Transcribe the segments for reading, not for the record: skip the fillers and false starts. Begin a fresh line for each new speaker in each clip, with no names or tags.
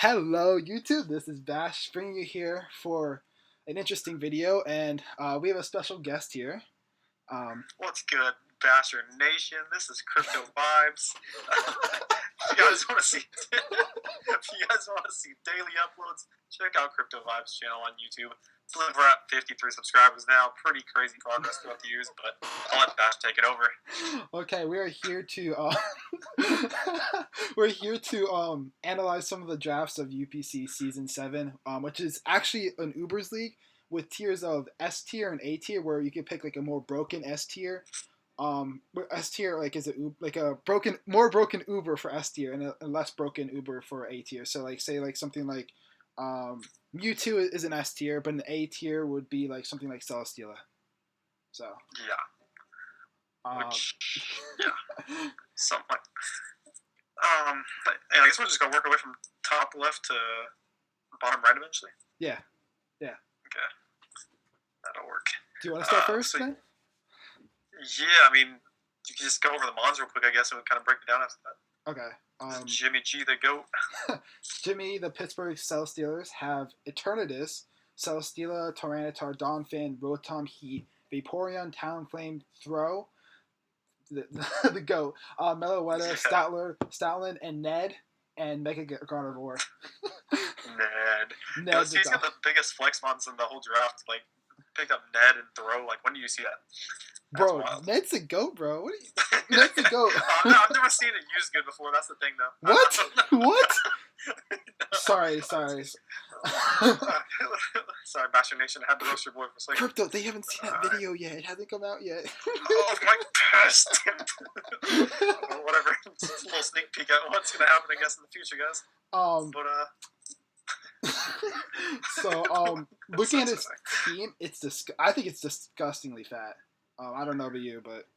Hello, YouTube. This is Bash bringing you here for an interesting video, and we have a special guest here.
What's good, Basher Nation? This is Kryptovibez. If you guys want to see, daily uploads, check out Kryptovibez channel on YouTube. We're at 53 subscribers now. Pretty crazy progress throughout the years, but I'll let Bash take it over.
Okay, we are here to analyze some of the drafts of UPC Season 7, which is actually an Ubers league with tiers of S tier and A tier, where you can pick like a more broken S tier. S tier is more broken Uber for S tier and a less broken Uber for A tier. So say something like Mewtwo is an S tier, but an A tier would be like something like Celesteela. So
yeah, something like. I guess we're just gonna work our way from top left to bottom right eventually.
Yeah.
Okay, that'll work.
Do you want to start first then?
Yeah, I mean, you can just go over the mons real quick, I guess, and we'll kind of break it down after that.
Okay.
Jimmy G, the GOAT.
Jimmy, the Pittsburgh Celestealers have Eternatus, Celesteela, Tyranitar, Donphan, Rotom, Heat, Vaporeon, Talonflame, Throw, the GOAT, Meloetta, Stoutland, and Ned, and Mega Gardevoir.
Ned. He's got the biggest flex mons in the whole draft. Like, picked up Ned and Throw. Like, when do you see that? That's
bro,
wild.
Ned's a GOAT, bro. What are you? Ned's a GOAT.
I've never seen it used good before. That's the thing, though.
What? What? Sorry.
Sorry, Bastion Nation. I had to roast your boy for a second.
Crypto, they haven't seen that video yet. It hasn't come out yet.
Oh, my past. Whatever. Just a little sneak peek at what's going to happen, I guess, in the future, guys.
Looking at his team, I think it's disgustingly fat. I don't know about you, but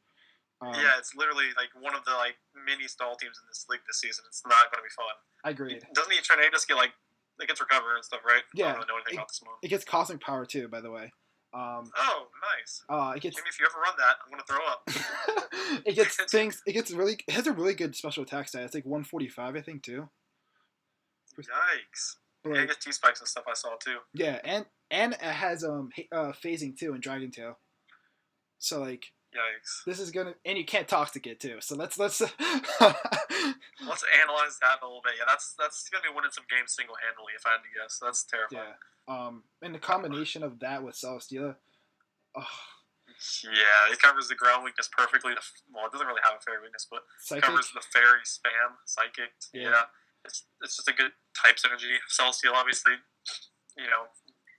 yeah, it's literally like one of the mini stall teams in this league this season. It's not going to be fun.
I agree.
Doesn't he Tornadus get it gets recover and stuff, right?
Yeah.
I don't really know anything about this move.
It gets Cosmic Power too, by the way.
Oh, nice.
It gets.
Jimmy, if you ever run that, I'm going to throw up.
It gets things. It has a really good special attack stat. It's like 145, I think, too.
Yikes. Yeah, it gets T-Spikes and stuff I saw, too.
Yeah, and it has phasing, too, and Dragon Tail. So,
yikes.
This is gonna, and you can't Toxic it, too. So let's
analyze that a little bit. Yeah, that's gonna be winning some games single-handedly, if I had to guess. That's terrifying.
Yeah. And the combination of that with Celesteela,
yeah, it covers the ground weakness perfectly. Well, it doesn't really have a fairy weakness, but
Psychic?
Covers the fairy spam, Psychic. Yeah. It's just a good type synergy. Celesteela, obviously,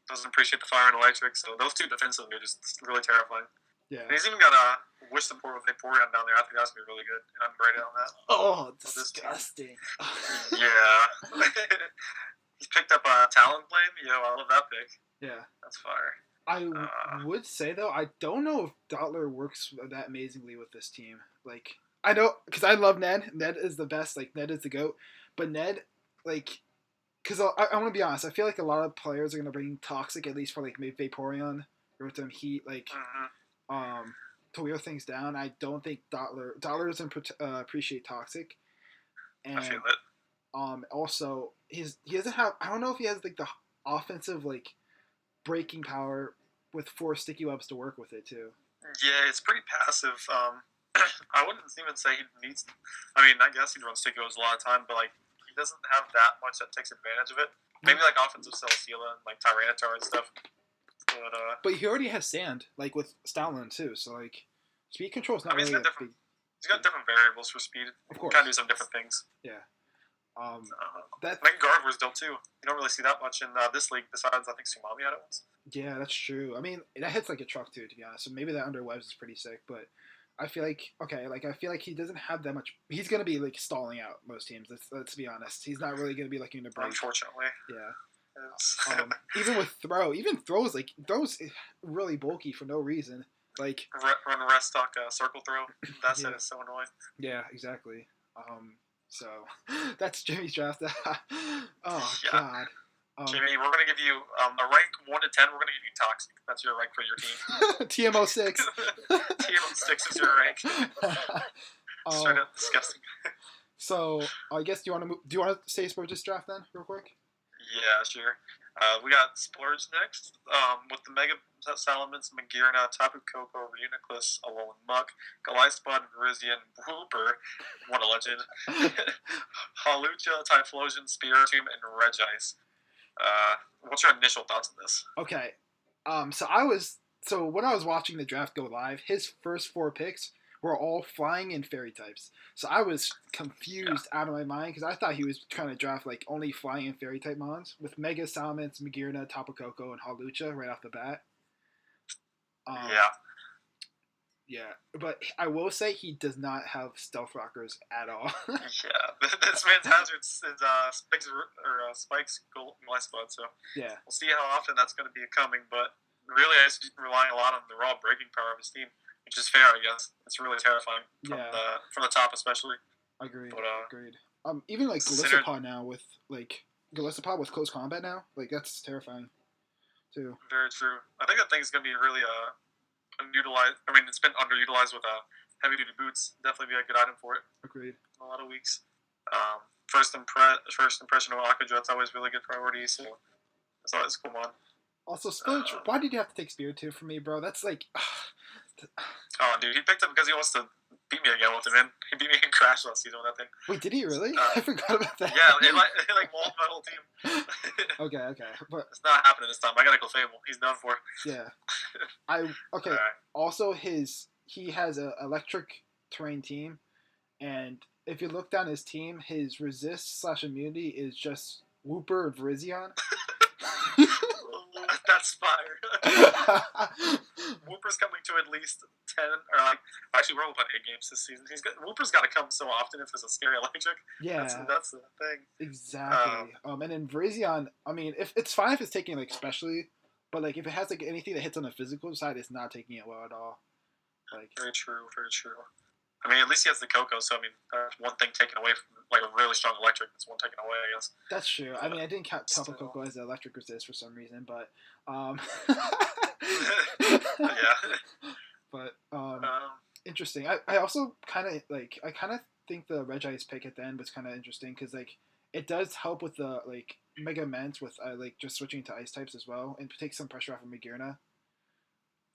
doesn't appreciate the fire and electric, so those two defensively are just really terrifying.
Yeah.
And he's even got a Wish Support with Vaporeon down there. I think that's going to be really good. And I'm graded on that.
Oh, disgusting.
Yeah. He's picked up a Talonflame. I love that pick.
Yeah.
That's fire.
I would say, though, I don't know if Dottler works that amazingly with this team. I know, because I love Ned. Ned is the best. Ned is the GOAT. But Ned, because I want to be honest, I feel like a lot of players are going to bring Toxic, at least for, maybe Vaporeon, Rotom, Heat, to wear things down. I don't think Dottler doesn't appreciate Toxic. And,
I feel it.
Also, he doesn't have, I don't know if he has, the offensive, breaking power with 4 sticky webs to work with it, too.
Yeah, it's pretty passive. I wouldn't even say he needs. I mean, I guess he'd run sticky webs a lot of time, but he doesn't have that much that takes advantage of it. Maybe offensive Celesteela and Tyranitar and stuff.
But he already has Sand, with Stoutland too. So speed control is not really.
He's got different variables for speed.
Of course,
kind of do some different things.
Yeah.
That Gardevoir's dope too. You don't really see that much in this league. Besides, I think Sumami had it once.
Yeah, that's true. I mean, that hits like a truck too, to be honest. So maybe that under webs is pretty sick, but. I feel like he doesn't have that much. He's gonna be stalling out most teams. Let's be honest. He's not really gonna be looking to break.
Unfortunately.
Yeah.
Yes.
Even with Throws really bulky for no reason.
Run rest stock circle throw. That set is so annoying.
Yeah, exactly. So that's Jimmy's draft. God.
Jimmy, we're going to give you a rank 1 to 10. We're going to give you Toxic. That's your rank for your team.
TMO6.
TMO6 is your rank. Straight up disgusting.
So I guess do you want to say for this draft then, real quick?
Yeah, sure. We got Splurge next, with the Mega Salamence, Magirna, Tapu Koko, Reuniclus, Alolan Muck, Goliathspud, Virizion, Whooper, what a legend, Halucha, Typhlosion, Spiritomb, and Regice. What's your initial thoughts on this?
Okay. So when I was watching the draft go live, his first four picks were all flying and fairy types. So I was
Yeah,
confused out of my mind because I thought he was trying to draft like only flying and fairy type mons with Mega Salamence, Magirna, Tapu Koko, and Halucha right off the bat. Um,
yeah,
yeah, but I will say he does not have stealth rockers at all.
yeah. This man's hazards is Spikes Goliathspud, so
Yeah,
we'll see how often that's going to be coming. But really, I just relying a lot on the raw breaking power of his team, which is fair, I guess. It's really terrifying
yeah,
from the top, especially.
agreed,
But
agreed. Even like
Sinner,
Golisopod now with like Golisopod with close combat now, like that's terrifying too.
very true. I think that thing's going to be really unutilized. I mean, it's been underutilized with heavy duty boots. Definitely be a good item for it
Agreed.
in a lot of weeks. First impression of Aquadret's always really good priority, so it's always cool on.
Also, Splurge, why did you have to take Spiritomb from me, bro? That's like,
Oh, dude, he picked up because he wants to beat me again with him, man. He beat me in Crash last season with that thing.
wait, did he really? I forgot about that.
Yeah, it like mauled my whole team.
Okay, but
It's not happening this time. I gotta go Fable. He's done for.
yeah, okay.
Alright.
Also, he has a electric terrain team, and if you look down his team, his resist / immunity is just Whooper and Virizion.
That's fire. Whooper's coming to at least 10, or like, actually, we're only playing 8 games this season. Whooper's got to come so often if there's a scary electric.
Yeah,
that's the thing.
exactly. And then Virizion, I mean, if it's fine if it's taking like specially, but like if it has like anything that hits on the physical side, it's not taking it well at all. Like
very true, very true. I mean, at least he has the Coco, so I mean, that's one thing taken away from like a really strong electric. That's one taken away, I guess.
that's true. I mean, I didn't count Tapu
Still.
Koko as the electric resist for some reason, but
Yeah.
but interesting. I also kind of like I kind of think the Regice pick at the end was kind of interesting because like it does help with the like Mega Ment with like just switching to ice types as well and take some pressure off of Magirna.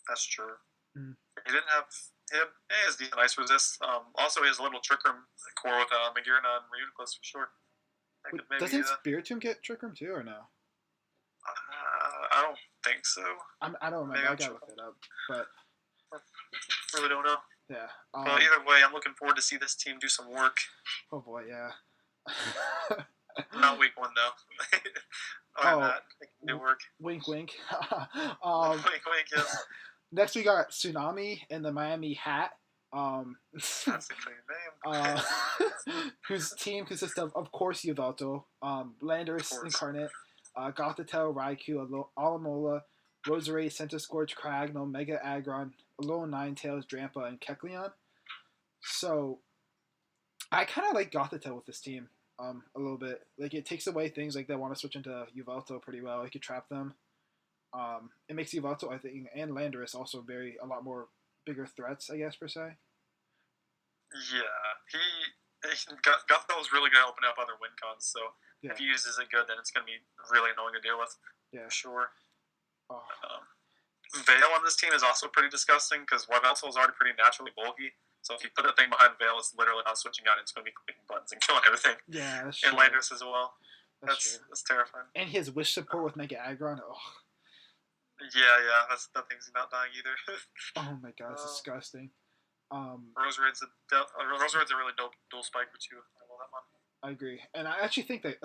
That's true.
Mm.
He didn't have him. He has decent ice resist. Also, he has a little Trick Room core with Magirna and Reuniclus for sure.
Doesn't Spiritomb get Trick Room too or no?
I don't think so.
I don't remember. I gotta look it up, but
really don't know.
Yeah.
Well, either way, I'm looking forward to see this team do some work.
Oh boy, yeah.
Not week 1 though. That, they can do work.
Wink, wink.
Wink, wink. Yes.
Next, we got Tsunami and the Miami Hat.
That's a clean name.
Whose team consists of course, Yveltal, Landorus Incarnate, Gothitelle, Raikou, Alamola, Roserade, Centiskorch, Cragno, Mega Aggron, Alolan Ninetales, Drampa, and Kecleon. So, I kind of like Gothitelle with this team a little bit. Like, it takes away things like they want to switch into Yveltal pretty well. You could trap them. It makes Yveltal, I think, and Landorus also a lot more bigger threats, I guess, per se.
Yeah, Gothitelle is really good at opening up other win cons, so if he uses it good, then it's going to be really annoying to deal with.
Yeah.
For sure.
Oh.
Veil on this team is also pretty disgusting because Yveltal is already pretty naturally bulky. So if you put that thing behind Veil, it's literally not switching out. It's going to be clicking buttons and killing everything.
Yeah, that's
and
true.
Landorus as well. That's terrifying.
And his wish support with Mega Aggron. Oh.
Yeah. That thing's not dying either.
Oh my god, it's disgusting.
Roserade's a really dope dual spiker too. I love that one.
I agree, and I actually think that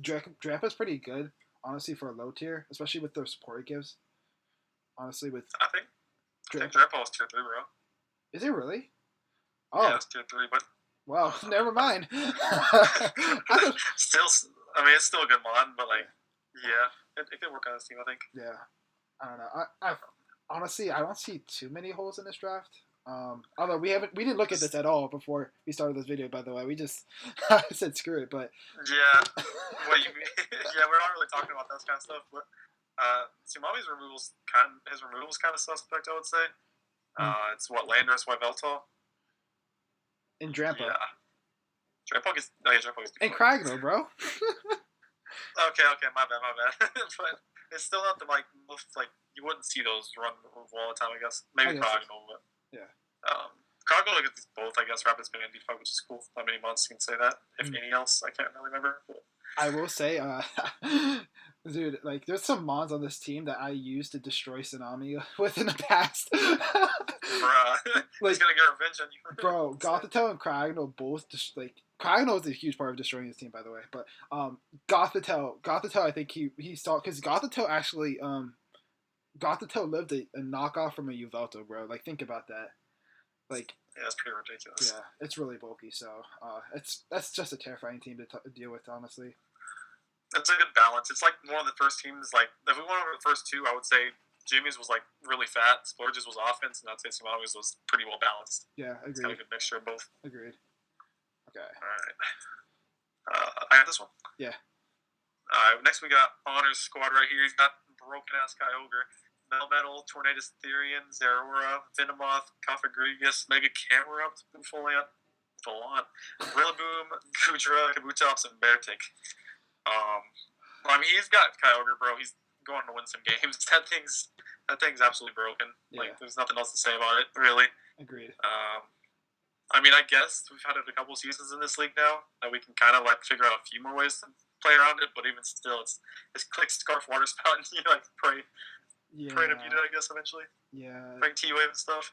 Drapa's pretty good, honestly, for a low tier, especially with the support it gives. Honestly,
I think Drampa was tier 3, bro.
Is it really? Oh,
yeah, it's tier 3, but
well, never mind.
Still, I mean, it's still a good mod, but like, yeah, it could work on this team, I think.
Yeah, I don't know. I honestly, I don't see too many holes in this draft. Although we didn't look at this at all before we started this video. By the way, we just said screw it. But
yeah, what you mean? Yeah, we're not really talking about that kind of stuff. But Tsunami's removal's kind of suspect, I would say. It's Landorus, Yveltal,
and Drampa.
Yeah, Drampa gets
and Cragno, bro.
Okay, my bad. But it's still not the like most like you wouldn't see those run all the time. I guess
I
maybe
guess.
Cogno, but
Yeah.
Cogno gets both. I guess Rapids and default, which is cool. Not many months can say that. If
Mm.
any else, I can't really remember. But.
I will say, dude, like there's some mods on this team that I used to destroy Tsunami with in the past.
Bruh, he's
Like,
gonna get revenge on you.
bro, Gothito and Cragno both just like Cragno is a huge part of destroying his team, by the way. But Gothito, I think he saw because Gothito actually Gothito lived a knockoff from a Uvelto, bro. Like, think about that. Like,
Yeah, it's pretty ridiculous.
yeah, it's really bulky. So that's just a terrifying team to deal with, honestly.
It's a good balance. It's like one of the first teams. Like if we went over the first two, I would say Jimmy's was like really fat, Splurge's was offense, and I'd say Tsunamis was pretty well balanced.
Yeah,
It's kind
agreed.
of a good mixture of both.
Agreed. Okay.
All right. I got this one.
Yeah.
Next we got Honor's squad right here. He's got broken ass Kyogre, Melmetal, Tornadus Therian, Zeraora, Venomoth, Cofagrigus, Mega Camera, Buffaliant, Rillaboom, Goodra, Kabutops, and Beartick. I mean, he's got Kyogre, bro. He's going to win some games. That thing's absolutely broken.
Yeah.
Like, there's nothing else to say about it, really.
Agreed.
I mean, I guess we've had it a couple seasons in this league now that we can kind of like figure out a few more ways to play around it. But even still, it's click, scarf, water spout, and you like pray to beat it. I guess eventually.
Yeah.
Playing T-Wave and stuff.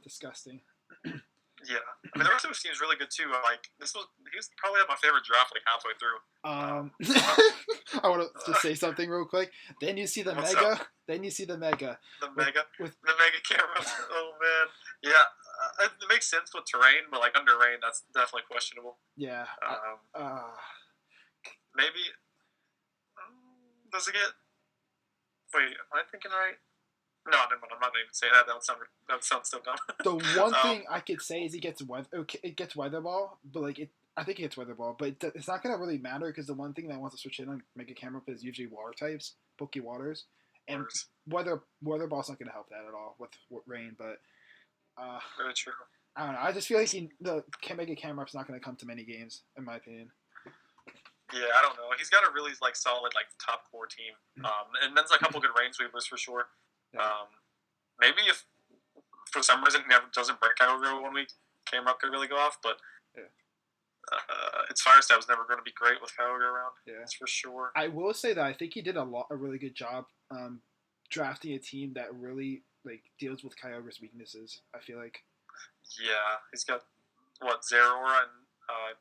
Disgusting.
Yeah, I mean the rest of his team's really good too. Like he was probably my favorite draft like halfway through.
I want to just say something real quick. Then you see the
What's
Mega.
up?
Then you see the Mega.
The Mega
with
the Mega camera. Oh man, yeah, it makes sense with terrain, but like under rain, that's definitely questionable.
yeah.
Maybe does it get? Wait, am I thinking right? No, never mind. I'm not even saying that. That sounds so dumb.
The one thing I could say is it gets weather ball, but like I think it gets weather ball, but it's not gonna really matter because the one thing that wants to switch in on Mega Camera Up is usually water types, bulky waters, and weather ball's not gonna help that at all with rain. But
very true.
I don't know. I just feel like the Mega Camera Up's not gonna come to many games, in my opinion.
Yeah, I don't know. He's got a really like solid like top core team, and then a couple good range weavers for sure. Yeah. Maybe if for some reason he never doesn't break Kyogre 1 week, Camera Up could really go off. But its Fire Stab was never going to be great with Kyogre around. Yeah, that's for sure.
I will say that I think he did a really good job drafting a team that really like deals with Kyogre's weaknesses. I feel like.
Yeah, he's got Zeraora and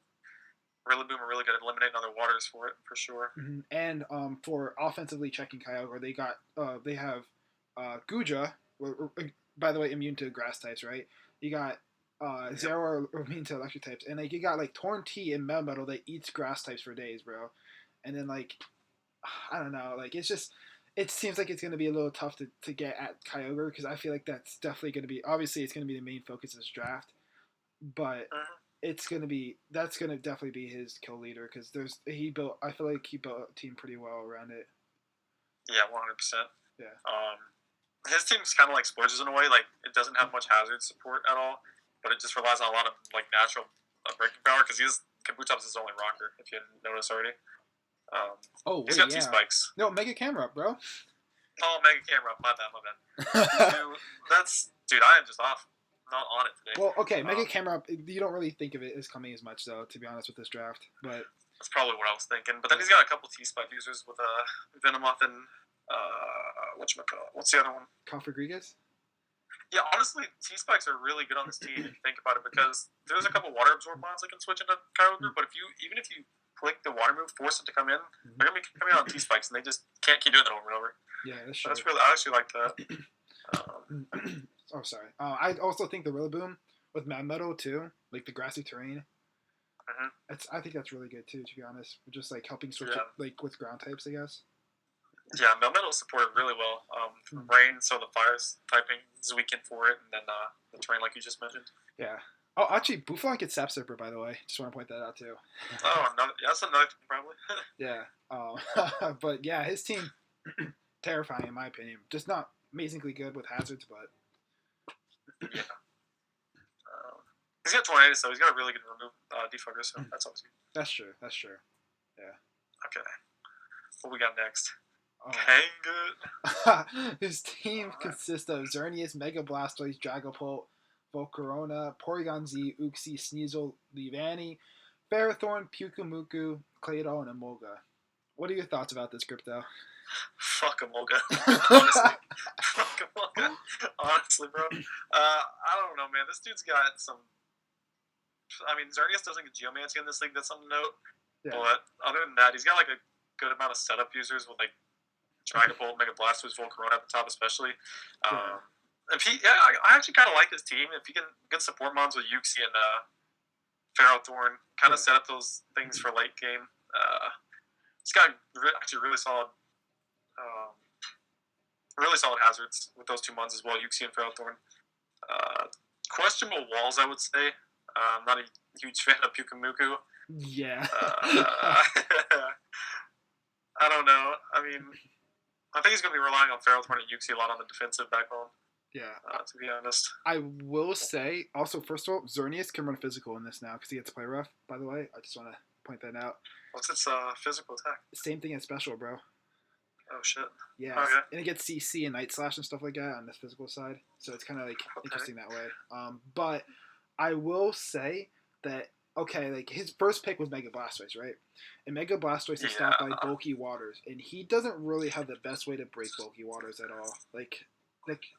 Rillaboom are really good at eliminating other waters for it for sure.
Mm-hmm. And for offensively checking Kyogre, they have Guja, by the way, immune to grass types, right? You got Zeraora immune to electric types, and like you got like Torn T and Melmetal that eats grass types for days, bro. And then like I don't know, like it seems like it's gonna be a little tough to get at Kyogre because I feel like that's definitely gonna be it's gonna be the main focus of this draft, but. That's gonna definitely be his kill leader because I feel like he built a team pretty well around it.
Yeah, 100%.
Yeah.
His team's kind of like Splurge's in a way. Like it doesn't have much hazard support at all, but it just relies on a lot of like natural breaking power because Kabutops is his only rocker. If you didn't notice already. He's got T-Spikes.
No, Mega Camera Up, bro.
Oh, Mega Camera Up. My bad. Dude, I am just off. Not on it today.
Well, okay, Mega Camera Up, you don't really think of it as coming as much, though, to be honest, with this draft. But
that's probably what I was thinking. But then he's got a couple T-Spike users with Venomoth and whatchamacallit? What's the other one?
Cofagrigus?
Yeah, honestly, T-Spikes are really good on this team if you think about it because there's a couple water absorb bonds that can switch into Kyogre, but even if you click the water move, force it to come in, they're going to be coming out on T-Spikes, and they just can't keep doing it over and over.
Yeah, that's
true. I actually like that.
Oh, sorry. I also think the Rillaboom with Magmetal too, like the grassy terrain. I think that's really good too, to be honest. Just like helping switch it, like with ground types, I guess.
Yeah, Melmetal supported really well. Rain, so the fire's typing is weakened for it, and then the terrain, like you just mentioned.
Yeah. Oh, actually, Buffalo gets Sap Surfer, by the way. Just want to point that out too.
That's another thing, probably.
Yeah. But yeah, his team terrifying in my opinion. Just not amazingly good with hazards, but.
Yeah. He's got Tornado, so he's got a really good remove defogger, so that's always good.
That's true. Yeah.
Okay. What we got next?
Oh.
Kangut.
His team consists of Xerneas, Mega Blastoise, Dragapult, Volcarona, Porygon Z, Uxie, Sneasel, Leavanny, Ferrothorn, Pyukumuku, Claydol, and Emolga. What are your thoughts about this, Crypto?
Fuck Emolga. Honestly. Fuck Emolga. Honestly, bro. I don't know, man. This dude's got some... I mean, Xerneas doesn't get Geomancy in this league. That's something to note. Yeah. But other than that, he's got like a good amount of setup users with like Dragapult, Mega Blastoise, Volcarona at the top, especially. I actually kind of like his team. If he can get support mons with Uxie and Ferrothorn, kind of set up those things for late game. He's got actually really solid hazards with those two mons as well, Uxie and Ferrothorn. Questionable walls, I would say. I'm not a huge fan of Pyukumuku.
Yeah.
I don't know. I mean, I think he's going to be relying on Ferrothorn and Uxie a lot on the defensive backbone.
Yeah.
To be honest.
I will say, also, first of all, Xerneas can run physical in this now because he gets to play rough, by the way. I just want to point that out.
What's its physical attack?
Same thing as special, bro.
Oh, shit.
Yeah. Okay. And it gets CC and Night Slash and stuff like that on the physical side. So it's kind of like interesting that way. But I will say that, okay, like his first pick was Mega Blastoise, right? And Mega Blastoise is stopped by Bulky Waters. And he doesn't really have the best way to break Bulky Waters at all. Like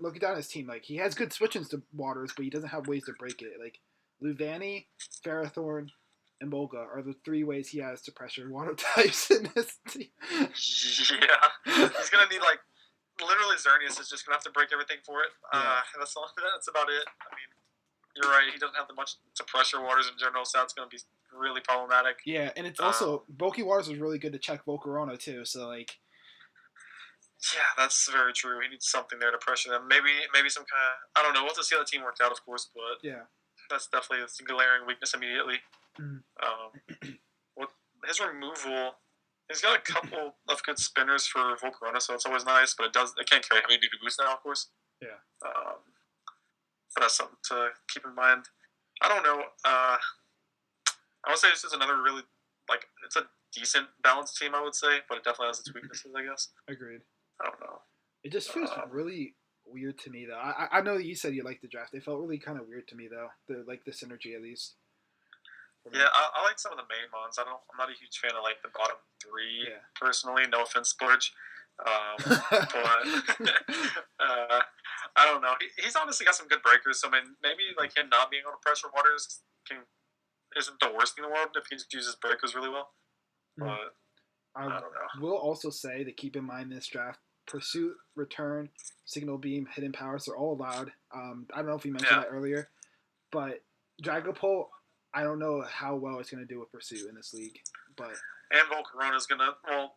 looking down his team, like he has good switch-ins to Waters, but he doesn't have ways to break it. Like Leavanny, Ferrothorn, and Emolga are the three ways he has to pressure water types in his team.
Yeah, he's gonna need like literally Xerneas is just gonna have to break everything for it. That's all. That's about it. I mean, you're right. He doesn't have the much to pressure Waters in general, so that's gonna be really problematic.
Yeah, and it's also Bulky Waters is really good to check Volcarona too. So like.
Yeah, that's very true. He needs something there to pressure them. Maybe some kind of... I don't know. We'll have to see how the team worked out, of course, but that's definitely a glaring weakness immediately. With his removal, he's got a couple of good spinners for Volcarona, so it's always nice, but it can't carry heavy duty boost now, of course.
Yeah.
But that's something to keep in mind. I don't know. I would say this is another really... like, it's a decent balanced team, I would say, but it definitely has its weaknesses, I guess.
Agreed.
I don't know.
It just feels really weird to me, though. I know you said you liked the draft. It felt really kind of weird to me, though. The synergy, at least.
Yeah, I like some of the main mons. I'm not a huge fan of like the bottom three, personally. No offense, Splurge. But I don't know. He's honestly got some good breakers. So I mean, maybe like him not being able to pressure Waters isn't the worst thing in the world if he just uses breakers really well. But I don't know.
Will also say to keep in mind this draft. Pursuit, Return, Signal Beam, Hidden Powers are all allowed. I don't know if we mentioned that earlier, but Dragapult, I don't know how well it's going to do with Pursuit in this league.
And Volcarona's going to... Well,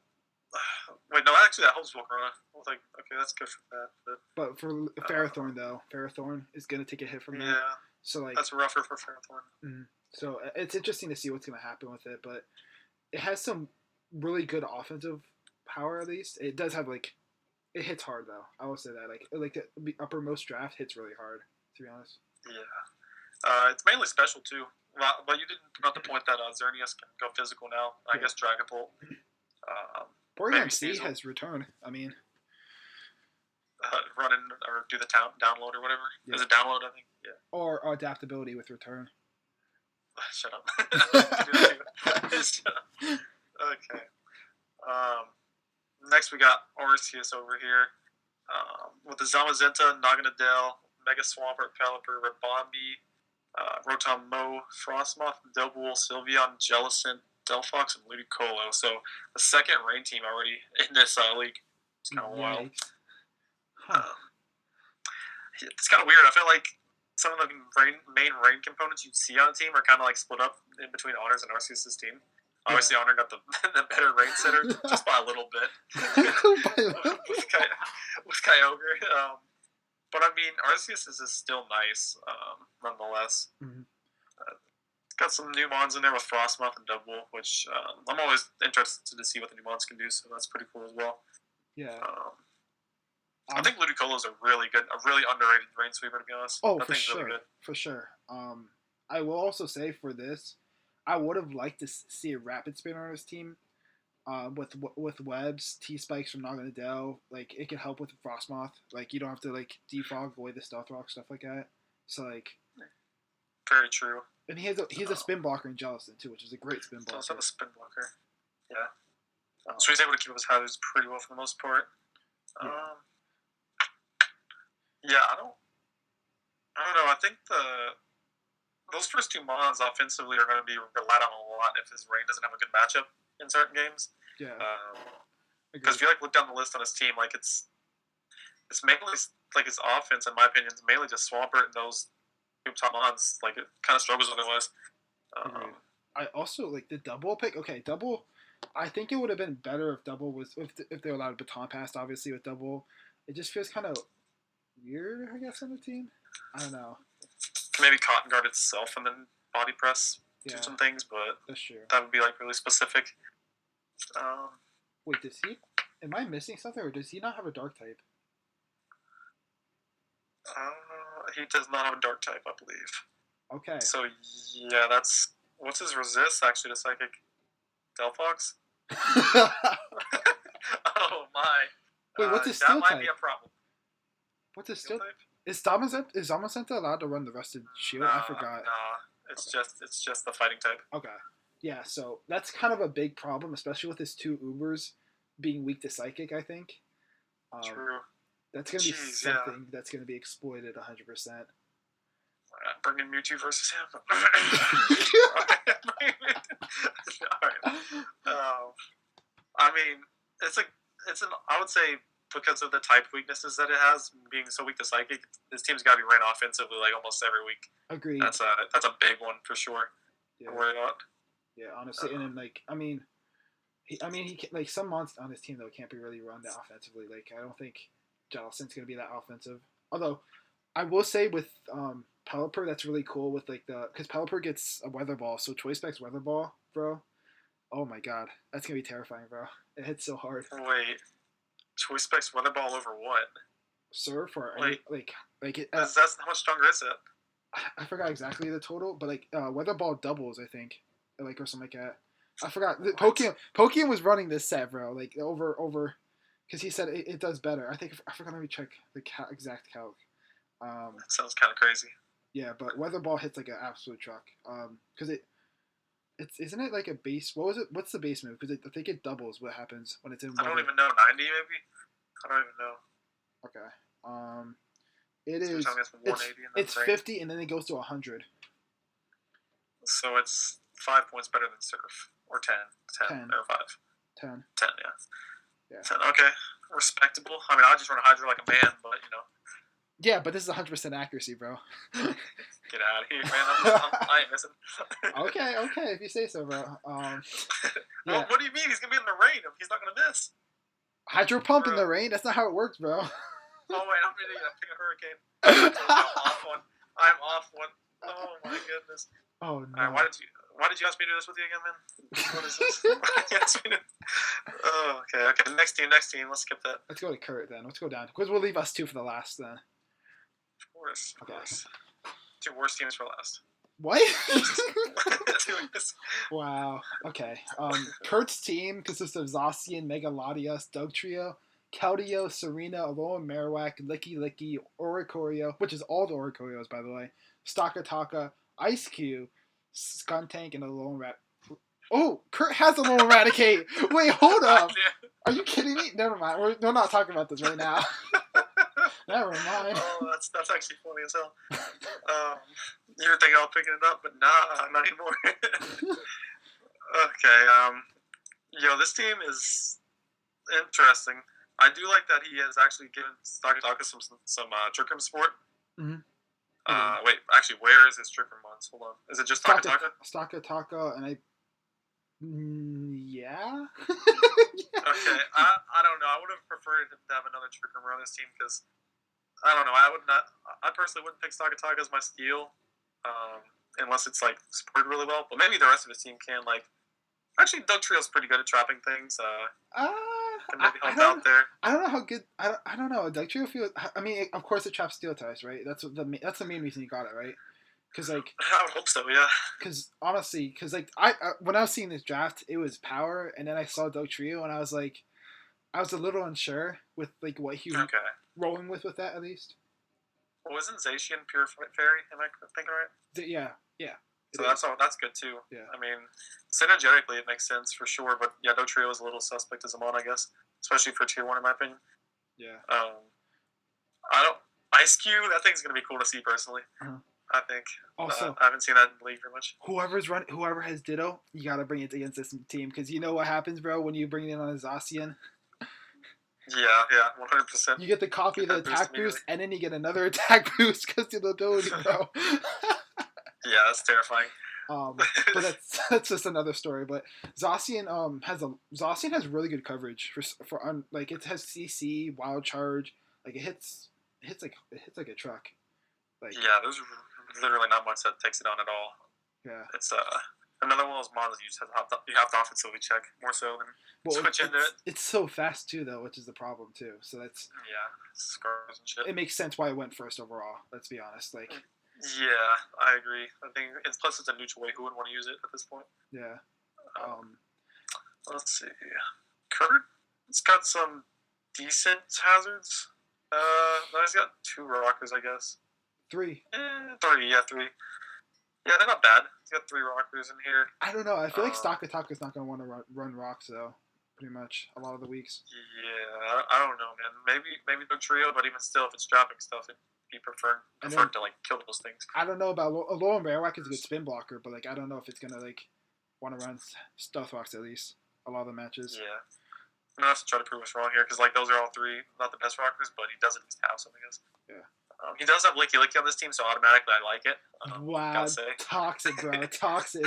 wait, no, actually that helps Volcarona. I was like, okay, that's good for that. But
for Ferrothorn, though, Ferrothorn is going to take a hit from that.
Yeah,
so, like,
that's rougher for Ferrothorn.
Mm-hmm. So it's interesting to see what's going to happen with it, but it has some really good offensive power, at least. It does have, like... It hits hard, though. I will say that. Like the uppermost draft hits really hard, to be honest.
Yeah. It's mainly special, too. But you didn't bring up the point that Xerneas can go physical now. I guess Dragapult.
Porygon C has Return. I mean...
run in or do the download or whatever. Yeah. Is it download, I think? Yeah.
Or adaptability with Return.
Shut up. Okay. Next, we got Arceus over here. With the Zamazenta, Naganadel, Mega Swampert, Pelipper, Rabombi, Rotom Mo, Frostmoth, Double, Sylveon, Jellicent, Delphox, and Ludicolo. So, the second rain team already in this league. It's kind of wild. It's kind of weird. I feel like some of the main rain components you'd see on a team are kind of like split up in between Honors and Arceus' team. Obviously, Honor got the better rain setter just by a little bit with Kyogre. But I mean, Arceus is still nice, nonetheless. Mm-hmm. Got some new mons in there with Frostmoth and Double, which I'm always interested to see what the new mons can do. So that's pretty cool as well.
Yeah.
I think Ludicolo is a really underrated rain sweeper, to be honest.
Oh, for sure, really for sure. I will also say for this, I would have liked to see a Rapid Spin on his team, With webs, T spikes from Naganadel, like it can help with Frostmoth. Like you don't have to like defog away the stealth rock stuff like that. So like,
very true.
and he has a spin blocker in Jellicent too, which is a great spin blocker.
Also have a spin blocker. Yeah. So he's able to keep his hazards pretty well for the most part. Yeah, I don't know. I think those first two mons offensively are going to be relied on a lot if his Rain doesn't have a good matchup in certain games.
Yeah.
Because if you look down the list on his team, it's mainly his offense, in my opinion, is mainly just Swampert and those two top mons. Like it kind of struggles otherwise.
I also like the double pick. Okay, double. I think it would have been better if double was if they were allowed baton pass. Obviously, with double, it just feels kind of weird. I guess on the team. I don't know.
Maybe cotton guard itself and then body press do some things, but
that's true.
That would be really specific.
Wait, does he? Am I missing something, or does he not have a dark type?
He does not have a dark type, I believe.
Okay.
So yeah, what's his resist actually to psychic? Delphox? Oh my.
Wait, what's his steel type?
That might be a problem.
What's his steel type? Is Zamazenta allowed to run the rusted shield? I forgot.
Nah, it's just the fighting type.
Okay. Yeah, so that's kind of a big problem, especially with his two Ubers being weak to psychic, I think.
True.
That's going to be something that's going to be exploited 100%.
Bring in Mewtwo versus him. I mean, I would say because of the type weaknesses that it has, being so weak to psychic, this team's got to be ran offensively almost every week.
Agreed.
That's a big one for sure.
Yeah.
Worry about.
Yeah, honestly, and then he some monsters on his team though can't be really run that offensively. Like I don't think Jellicent's gonna be that offensive. Although I will say with Pelipper, that's really cool with because Pelipper gets a weather ball, so Choice Specs weather ball, bro. Oh my god, that's gonna be terrifying, bro. It hits so hard.
Wait, Choice Specs weather ball over what?
Surf or
that's how much stronger is it?
I forgot exactly the total, but weather ball doubles, I think, or something like that. I forgot. Pokemon was running this set, bro. Like over, because he said it does better. I forgot. Let me check the exact calc.
That sounds kind of crazy.
Yeah, but weather ball hits like an absolute truck. Because isn't it like a base? What was it? What's the base move? Because I think it doubles what happens when it's in.
I don't even know. 90 maybe. I don't even know.
Okay. It is. It's 50, and then it goes to 100.
So it's 5 points better than Surf, or 10 or 5. 10, yeah. 10, okay, respectable. I mean, I just run a Hydro like a man, but
Yeah, but this is 100% accuracy, bro.
Get out of here, man! I ain't missing.
Okay, if you say so, bro.
Yeah. Well, what do you mean? He's gonna be in the rain. He's not gonna miss.
Hydro pump in the rain? That's not how it works, bro.
Oh wait, I'm gonna pick a hurricane. I'm off one. Oh my goodness.
Oh no.
Right, why did you ask me to do this with you again, man? What is this? Why did you ask me to... Oh, okay. Next team. Let's skip that.
Let's go to Kurt then. Let's go down because we'll leave us two for the last then.
Of course. Two worst teams for last.
What? Wow. Okay. Kurt's team consists of Zacian, Megalodius, Dugtrio, Keldeo, Serena, Alola Marowak, Licky, Oricorio, which is all the Oricorios, by the way, Stakataka, Ice Cube, Skuntank, and Alolan Rat. Oh, Kurt has Alolan Raticate! Wait, hold up! Are you kidding me? Never mind. We're not talking about this right now. Never mind.
Oh, that's actually funny as hell. You were thinking about picking it up, but nah, not anymore. Okay, this team is interesting. I do like that he has actually given Stakataka some Trick Room support. Mm-hmm. Wait, actually, where is his Trick Room ones? Hold on. Is it just Stakataka?
Stakataka, and yeah.
Okay, I don't know. I would have preferred him to have another Trick Room on this team because I don't know. I personally wouldn't pick Stakataka as my steal, unless it's supported really well. But maybe the rest of his team can. Actually, Dugtrio's pretty good at trapping things. Can maybe help out there.
I don't know how good. I don't know. Dugtrio feels. I mean, of course, it traps steel types, right? That's the main reason you got it, right? Because like,
I would hope so. Yeah.
because honestly, because like I when I was seeing this draft, it was power, and then I saw Trio, and I was like, I was a little unsure with like what he was
Okay.
rolling with that at least.
Well, wasn't Zacian pure fairy? Am I thinking right?
Yeah, yeah.
So that's good too.
Yeah.
I mean, synergetically it makes sense for sure. But yeah, Trio is a little suspect as a mon, I guess, especially for tier 1 in my opinion.
Yeah.
I don't Ice Cube. That thing's gonna be cool to see personally.
Uh-huh.
I think.
Also,
I haven't seen that in the league very much.
Whoever has Ditto, you gotta bring it against this team because you know what happens, bro, when you bring it in on a Zacian.
Yeah, 100%.
You get the copy of the attack boost, and then you get another attack boost because of the ability, bro.
Yeah, that's terrifying.
But that's just another story. But Zacian has really good coverage for like it has CC, wild charge, like it hits like a truck. Like
yeah, there's literally not much that takes it on at all.
Yeah,
it's another one of those models you have to offensively check more so than switch into it.
It's so fast too, though, which is the problem too. So that's
scars and shit.
It makes sense why it went first overall. Let's be honest, like.
Yeah, I agree. I think plus it's a neutral way. Who wouldn't want to use it at this point?
Yeah.
Let's see. Kurt, it's got some decent hazards. He's got 2 rockers, I guess.
3.
3. Yeah, 3. Yeah, they're not bad. He's got 3 rockers in here.
I don't know. I feel like Stakataka's not going to want to run rocks though. Pretty much a lot of the weeks.
Yeah, I don't know, man. Maybe no trio, but even still, if it's dropping stuff, it'd be preferred to like kill those things.
I don't know about Alolan Airwhack is a good spin blocker, but like I don't know if it's gonna like want to run Stealth Rocks at least a lot of the matches.
Yeah, I'm gonna have to try to prove us wrong here because like those are all 3 not the best rockers, but he does at least have some, I guess.
Yeah.
He does have Licky Licky on this team, so automatically I like it.
Wow, toxic, bro, toxic.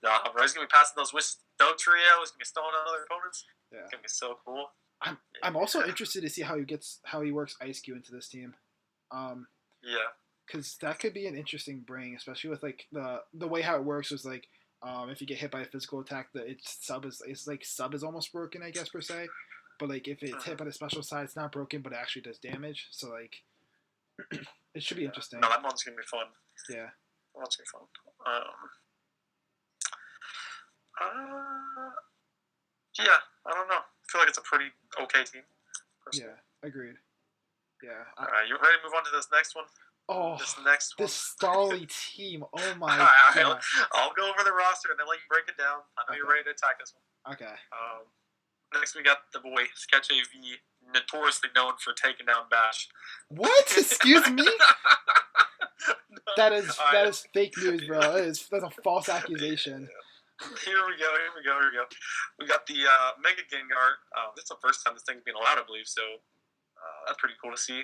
No, bro, he's gonna be passing those wish dog trio. He's gonna be stalling on other opponents.
Yeah,
it's gonna be so cool.
I'm also interested to see how he works Ice Cube into this team.
Yeah,
because that could be an interesting bring, especially with like the way how it works was like if you get hit by a physical attack, sub is almost broken, I guess per se. But like if it's hit by the special side, it's not broken, but it actually does damage. So like. It should be interesting.
No, that one's gonna be fun.
Yeah,
that one's gonna be fun. Yeah, I don't know. I feel like it's a pretty okay team. Personally.
Yeah, agreed. Yeah.
All right, you ready to move on to this next one?
Oh, this Starly team. Oh my god.
I'll go over the roster and then let you break it down. I know you're ready to attack this one.
Okay.
Next we got the boy Sketch AV, notoriously known for taking down Bash.
What? Excuse me? That is fake news, bro. That's a false accusation.
Here we go. We got the Mega Gengar. This is the first time this thing's been allowed, I believe, so that's pretty cool to see.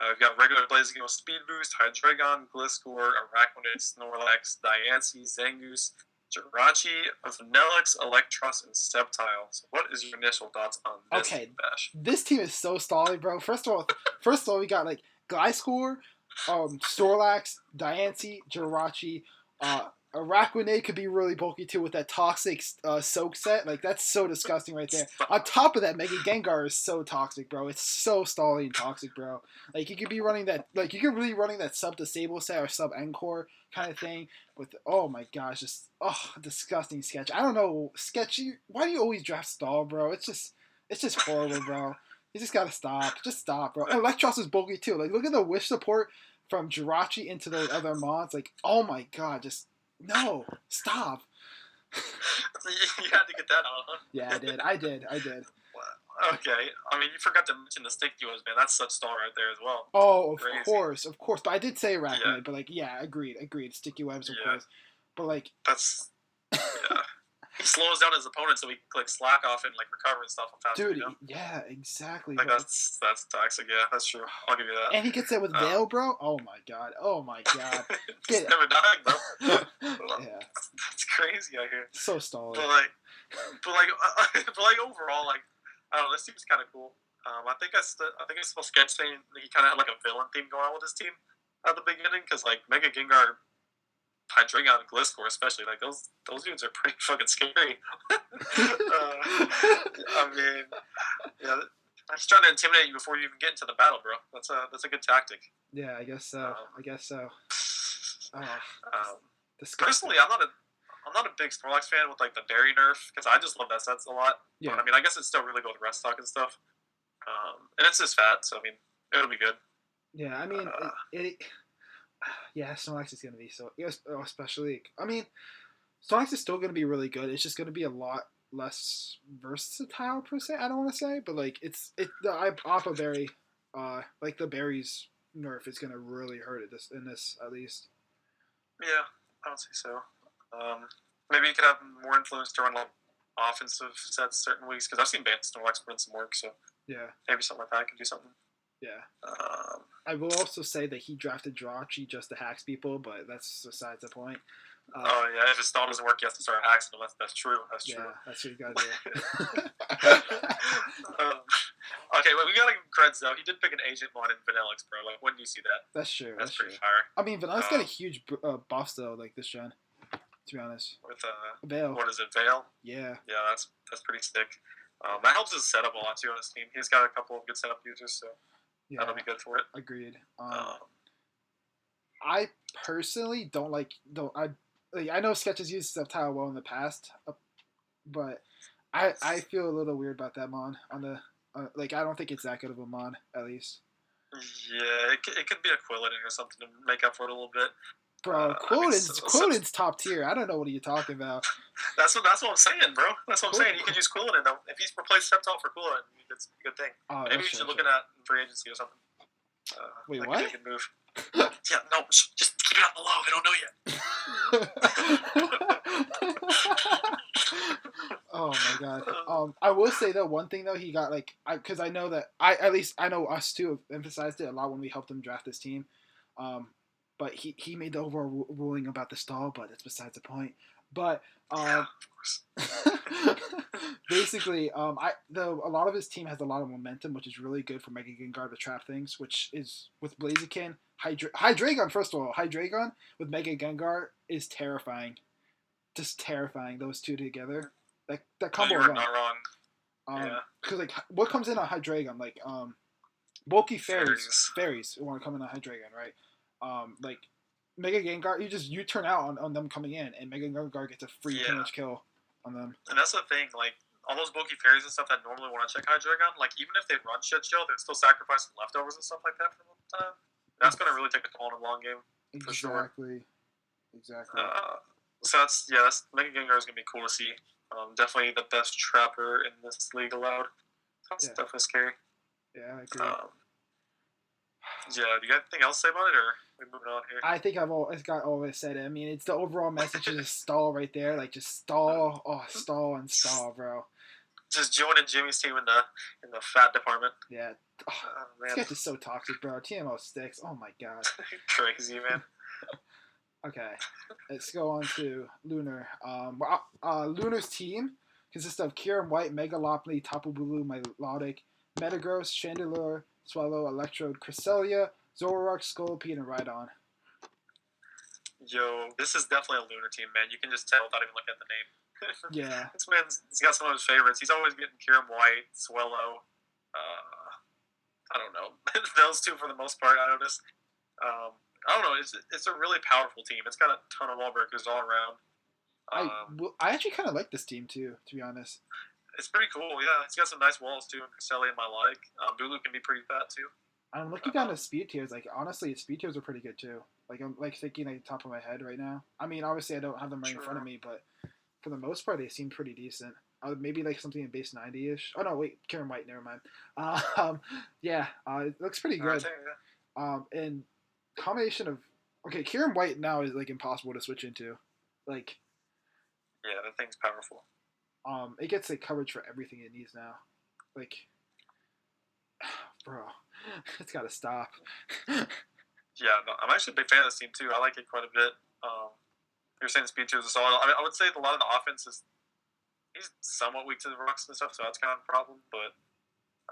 We've got regular Blazing with Speed Boost, Hydreigon, Gliscor, Arachniid, Snorlax, Diancie, Zangoose, Jirachi, Vanillix, Electros, and Sceptile. So what is your initial thoughts on this Bash?
This team is so stally, bro. First of all, we got like Gliscor, Snorlax, Diancie, Jirachi, Arachniid could be really bulky too with that toxic soak set. Like that's so disgusting right there. On top of that, Mega Gengar is so toxic, bro. It's so stally and toxic, bro. Like you could be running that. Like you could really running that sub disable set or sub encore kind of thing. With oh my gosh, just disgusting Sketch. I don't know, Sketch. Why do you always draft stall, bro? It's just horrible, bro. You just gotta stop. Just stop, bro. And Electros is bulky too. Like look at the wish support from Jirachi into those other mods. Like oh my god, just. No, stop.
You had to get that on, huh?
Yeah, I did.
Okay. I mean, you forgot to mention the stick duos, man. That's such stall right there as well.
Oh, of course. But I did say Arachniid, but like, yeah, agreed. Sticky webs, of course. But like...
That's... Yeah. He slows down his opponent so he can like slack off and like recover and stuff faster.
Dude, yeah, exactly.
Like that's toxic. Yeah, that's true. I'll give you that.
And he gets that with Veil, bro. Oh my god.
He's never died, bro.
Yeah,
that's crazy out here.
So stalled.
But overall, like I don't know, this team's kind of cool. I think I saw Sketch saying he kind of had like a villain theme going on with his team at the beginning because like Mega Gengar. Hydreigon and Gliscor especially, like those dudes are pretty fucking scary. I mean, yeah, I'm just trying to intimidate you before you even get into the battle, bro. That's a good tactic.
Yeah, I guess so. Oh,
Um,
disgusting.
personally, I'm not a big Snorlax fan with like the berry nerf because I just love that sets a lot.
Yeah.
But I mean, I guess it's still really good with Restock and stuff. And it's just fat, so I mean, it'll be good.
Yeah, I mean, yeah, Snorlax is gonna be so. Yes, especially. I mean, Snorlax is still gonna be really good. It's just gonna be a lot less versatile per se. I don't want to say, but like the Appa Berry, like the berries nerf is gonna really hurt it this in this at least.
Yeah, I would say so. Maybe you could have more influence to run like offensive sets certain weeks because I've seen Band Snorlax put in some work, so
Yeah,
maybe something like that could do something.
yeah.
Um,
I will also say that he drafted Jirachi just to hacks people, but that's besides the point.
oh yeah, if his stall doesn't work, he has to start hacking them. That's true. That's true.
Yeah, that's what you gotta do.
Okay, well, we gotta give him creds though. He did pick an agent mod in Vanillix, bro. Like, when do you see that?
That's true.
That's pretty
true.
fire.
I mean, Vanillix got a huge buff though, like this gen. To be honest,
with
Veil.
What is it, Veil?
Yeah.
Yeah, that's pretty sick. That helps his setup a lot too on his team. He's got a couple of good setup users, so that'll be good for it.
Agreed. I personally I know Sketches used Sceptile well in the past, but I feel a little weird about that mon on the I don't think it's that good of a mon at least.
Yeah, it could be a Quilladin or something to make up for it a little bit.
Bro, Quilladin's top tier. I don't know what are you talking about.
That's what I'm saying, bro. That's what I'm saying. You could use Quilladin though. If he's replaced Sceptile for Quilladin, it's a good thing. Maybe you should look at that free agency or something.
Wait, what?
Could be a good move. Yeah, no, just keep it on the low. They don't know
yet. Oh my god. I will say though, one thing though, he got because I know that I know us too have emphasized it a lot when we helped him draft this team. But he made the overall ruling about the stall, but that's besides the point. But
yeah,
basically, a lot of his team has a lot of momentum, which is really good for Mega Gengar to trap things, which is with Blaziken, Hydreigon. First of all, Hydreigon with Mega Gengar is terrifying, just terrifying. Those two together, that combo.
You're not wrong.
Because what comes in on Hydreigon, bulky fairies want to come in on Hydreigon, right? Mega Gengar, you turn out on them coming in, and Mega Gengar gets a free damage kill on them.
And that's the thing, all those bulky fairies and stuff that normally want to check Hydreigon, even if they run shit show, they're still sacrificing leftovers and stuff like that for the time. That's going to really take a toll in the long game, for sure.
Exactly.
So that's Mega Gengar is going to be cool to see. Definitely the best trapper in this league allowed. That's definitely scary.
Yeah, I agree.
Do you got anything else to say about it, or are we moving on here?
I think I've always said it. I mean, it's the overall message is stall right there. Just stall. Oh, stall and stall, bro.
Just joining Jimmy's team in the fat department.
Yeah. Oh, man. This guy's so toxic, bro. TMO sticks. Oh, my God.
Crazy, man.
Okay. Let's go on to Lunar. Lunar's team consists of Kieran White, Mega Lopunny, Tapu Bulu, Milotic, Metagross, Chandelure, Swallow, Electrode, Cresselia, Zoroark, Scolipede, and Rhydon.
Yo, this is definitely a Lunar team, man. You can just tell without even looking at the name.
Yeah.
This he's got some of his favorites. He's always getting Kieran White, Swallow. I don't know. Those two for the most part, I noticed. I don't know. It's a really powerful team. It's got a ton of wall breakers all around.
I actually kind of like this team too, to be honest.
It's pretty cool, yeah. It's got some nice walls too, and Cresselia and Milotic. Bulu can be pretty fat too.
I'm looking down the speed tiers. Honestly, speed tiers are pretty good too. I'm thinking top of my head right now. I mean, obviously I don't have them right in front of me, but for the most part they seem pretty decent. Maybe something in base 90-ish. Oh no, wait, Kieran White, never mind. It looks pretty good. And combination of Kieran White now is impossible to switch into.
Yeah, that thing's powerful.
It gets coverage for everything it needs now. Bro, it's gotta stop.
Yeah, no, I'm actually a big fan of this team too. I like it quite a bit. You're saying speed tiers are solid. I would say a lot of the offense he's somewhat weak to the rocks and stuff, so that's kind of a problem. But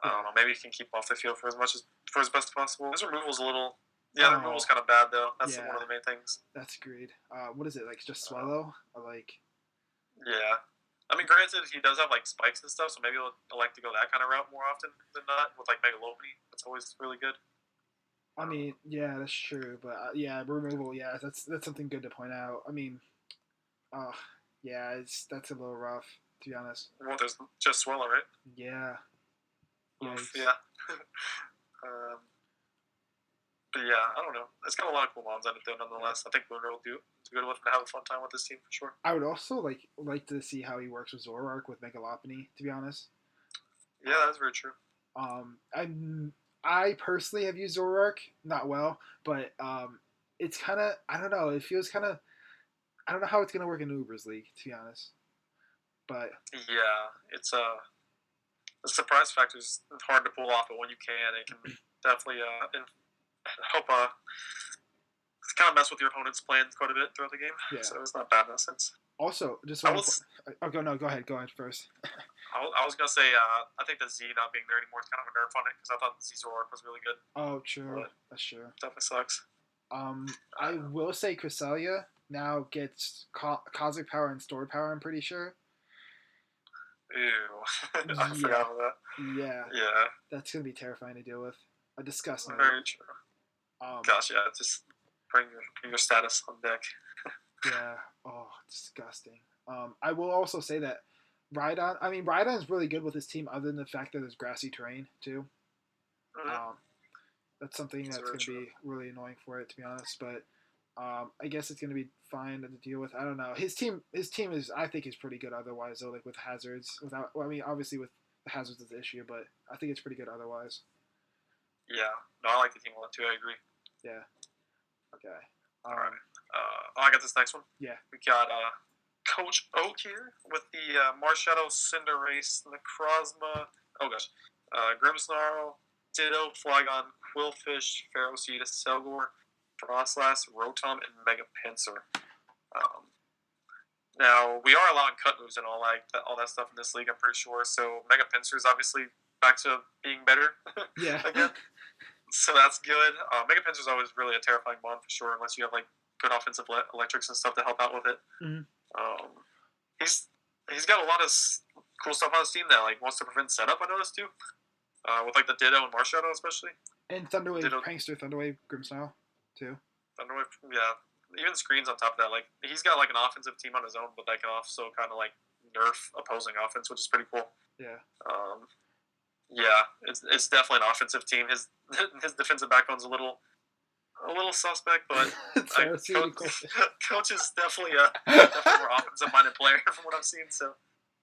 I don't know. Maybe he can keep off the field for as best as possible. His removal's the removal's kind of bad though. That's one of the main things.
That's agreed. What is it just Swallow?
Yeah. I mean, granted, he does have spikes and stuff, so maybe he'll like to go that kind of route more often than not with Mega Lopunny. That's always really good.
I mean, yeah, that's true, but yeah, removal, yeah, that's something good to point out. I mean, uh, yeah, that's a little rough to be honest.
Well, there's just Swallow, right?
Yeah,
Oof,
yikes.
yeah. um, but yeah, I don't know. It's got a lot of cool mods on it though. Nonetheless, I think Booner will do it's a good one to have a fun time with this team for sure.
I would also like to see how he works with Zoroark with Megalopony. To be honest,
Yeah, that's very true.
I personally have used Zoroark not well, but it's kind of I don't know. It feels kind of I don't know how it's gonna work in Uber's league to be honest, but
Yeah, it's the surprise factor is hard to pull off, but when you can, it can definitely help kind of mess with your opponent's plans quite a bit throughout the game.
yeah.
So it's not bad in that sense.
Also, just
I
want
was
to. Oh, go ahead. Go ahead first.
I was gonna say I think the Z not being there anymore is kind of a nerf on it because I thought the Z Zoroark was really good.
Oh, true.
But
That's true.
definitely sucks.
I will say Cresselia now gets Cosmic Power and Stored Power. I'm pretty sure.
Ew, I
Yeah.
forgot about that.
Yeah.
Yeah,
That's gonna be terrifying to deal with. A disgusting.
very true.
Um,
Gosh, yeah, just bring your status on deck.
yeah. Oh, disgusting. I will also say that Rhydon. I mean, Rhydon is really good with his team, other than the fact that there's grassy terrain too.
Mm-hmm.
That's something that's going to be really annoying for it, to be honest. But I guess it's going to be fine to deal with. I don't know. His team is, I think, is pretty good otherwise. Though, like with hazards, without, well, I mean, obviously with the hazards is the issue, but I think it's pretty good otherwise.
Yeah, no, I like the team a lot too. I agree.
Yeah. Okay.
All right. I got this next one.
Yeah.
We got Coach Oak here with the Marshadow, Cinderace, Necrozma. Oh gosh, Grimmsnarl, Ditto, Flygon, Quillfish, Ferroseed, Selgor, Frostlass, Rotom, and Mega Pinsir. Now we are allowing cut moves and all that stuff in this league. I'm pretty sure. So Mega Pinsir is obviously back to being better.
Yeah.
Again. So that's good. Mega Pinsir is always really a terrifying mon for sure, unless you have like good offensive electrics and stuff to help out with it.
Mm-hmm.
He's got a lot of cool stuff on his team that like wants to prevent setup. I noticed too, with like the Ditto and Marshadow especially.
And Thunderwave, Prankster, Thunderwave, Grimmsnarl, too.
Thunderwave, yeah. Even screens on top of that. Like he's got like an offensive team on his own, but that can also kind of like nerf opposing offense, which is pretty cool.
Yeah.
Yeah, it's definitely an offensive team. His defensive backbone's a little suspect, but Coach is definitely definitely more offensive minded player from what I've seen. So